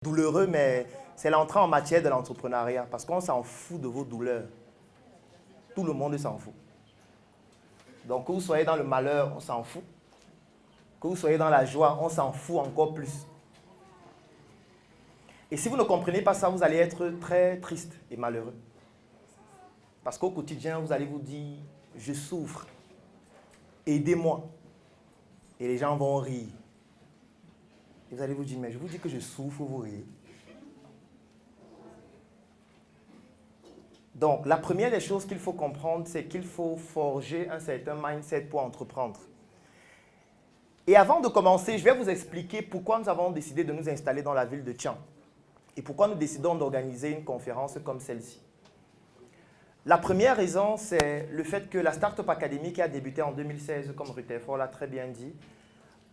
Douloureux, mais c'est l'entrée en matière de l'entrepreneuriat parce qu'on s'en fout de vos douleurs. Tout le monde s'en fout. Donc, que vous soyez dans le malheur, on s'en fout. Que vous soyez dans la joie, on s'en fout encore plus. Et si vous ne comprenez pas ça, vous allez être très triste et malheureux. Parce qu'au quotidien, vous allez vous dire, je souffre, aidez-moi. Et les gens vont rire. Et vous allez vous dire, mais je vous dis que je souffre, vous riez. Donc, la première des choses qu'il faut comprendre, c'est qu'il faut forger un certain mindset pour entreprendre. Et avant de commencer, je vais vous expliquer pourquoi nous avons décidé de nous installer dans la ville de Thian et pourquoi nous décidons d'organiser une conférence comme celle-ci. La première raison, c'est le fait que la Startup Academy, qui a débuté en 2016, comme Rutherford l'a très bien dit,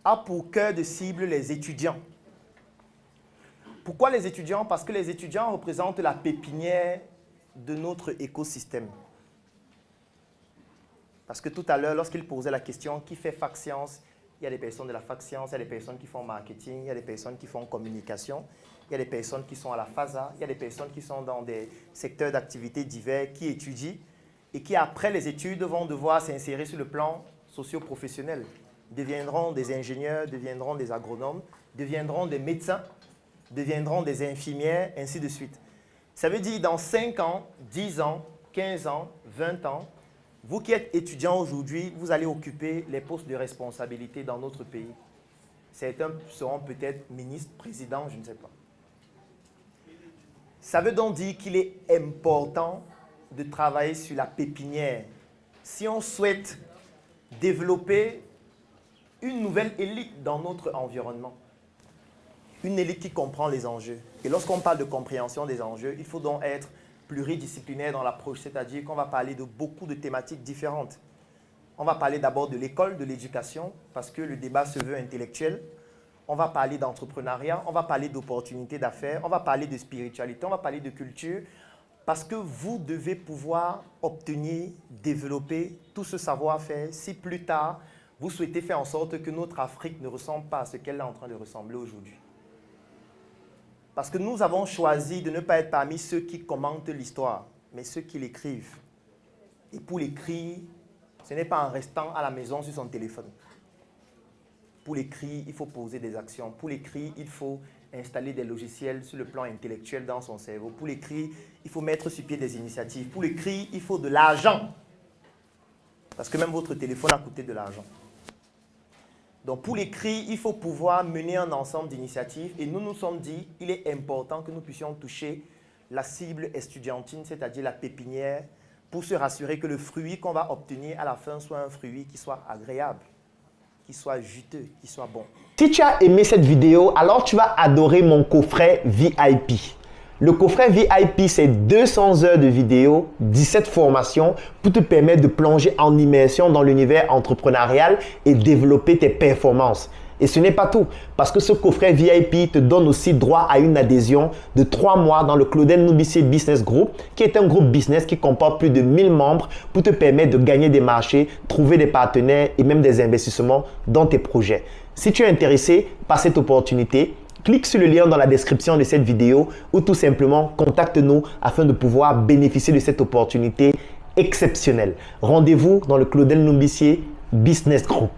a pour cœur de cible les étudiants. Pourquoi les étudiants? Parce que les étudiants représentent la pépinière de notre écosystème. Parce que tout à l'heure, lorsqu'il posait la question qui fait fac sciences, il y a des personnes de la fac sciences, il y a des personnes qui font marketing, il y a des personnes qui font communication, il y a des personnes qui sont à la FASA, il y a des personnes qui sont dans des secteurs d'activité divers, qui étudient et qui, après les études, vont devoir s'insérer sur le plan socio-professionnel. Deviendront des ingénieurs, deviendront des agronomes, deviendront des médecins, deviendront des infirmières, ainsi de suite. Ça veut dire dans 5 ans, 10 ans, 15 ans, 20 ans, vous qui êtes étudiant aujourd'hui, vous allez occuper les postes de responsabilité dans notre pays. Certains seront peut-être ministres, présidents, je ne sais pas. Ça veut donc dire qu'il est important de travailler sur la pépinière. Si on souhaite développer une nouvelle élite dans notre environnement, une élite qui comprend les enjeux. Et lorsqu'on parle de compréhension des enjeux, il faut donc être pluridisciplinaire dans l'approche, c'est-à-dire qu'on va parler de beaucoup de thématiques différentes. On va parler d'abord de l'école, de l'éducation, parce que le débat se veut intellectuel. On va parler d'entrepreneuriat, on va parler d'opportunités d'affaires, on va parler de spiritualité, on va parler de culture, parce que vous devez pouvoir obtenir, développer tout ce savoir-faire si plus tard, vous souhaitez faire en sorte que notre Afrique ne ressemble pas à ce qu'elle est en train de ressembler aujourd'hui. Parce que nous avons choisi de ne pas être parmi ceux qui commentent l'histoire, mais ceux qui l'écrivent. Et pour l'écrire, ce n'est pas en restant à la maison sur son téléphone. Pour l'écrire, il faut poser des actions. Pour l'écrire, il faut installer des logiciels sur le plan intellectuel dans son cerveau. Pour l'écrire, il faut mettre sur pied des initiatives. Pour l'écrire, il faut de l'argent. Parce que même votre téléphone a coûté de l'argent. Donc, pour l'écrit, il faut pouvoir mener un ensemble d'initiatives. Et nous nous sommes dit qu'il est important que nous puissions toucher la cible estudiantine, c'est-à-dire la pépinière, pour se rassurer que le fruit qu'on va obtenir à la fin soit un fruit qui soit agréable, qui soit juteux, qui soit bon. Si tu as aimé cette vidéo, alors tu vas adorer mon coffret VIP. Le coffret VIP, c'est 200 heures de vidéos, 17 formations pour te permettre de plonger en immersion dans l'univers entrepreneurial et développer tes performances. Et ce n'est pas tout, parce que ce coffret VIP te donne aussi droit à une adhésion de 3 mois dans le Claudel Nubissier Business Group, qui est un groupe business qui comporte plus de 1000 membres pour te permettre de gagner des marchés, trouver des partenaires et même des investissements dans tes projets. Si tu es intéressé par cette opportunité, clique sur le lien dans la description de cette vidéo ou tout simplement contacte-nous afin de pouvoir bénéficier de cette opportunité exceptionnelle. Rendez-vous dans le Claudel Nubissier Business Group.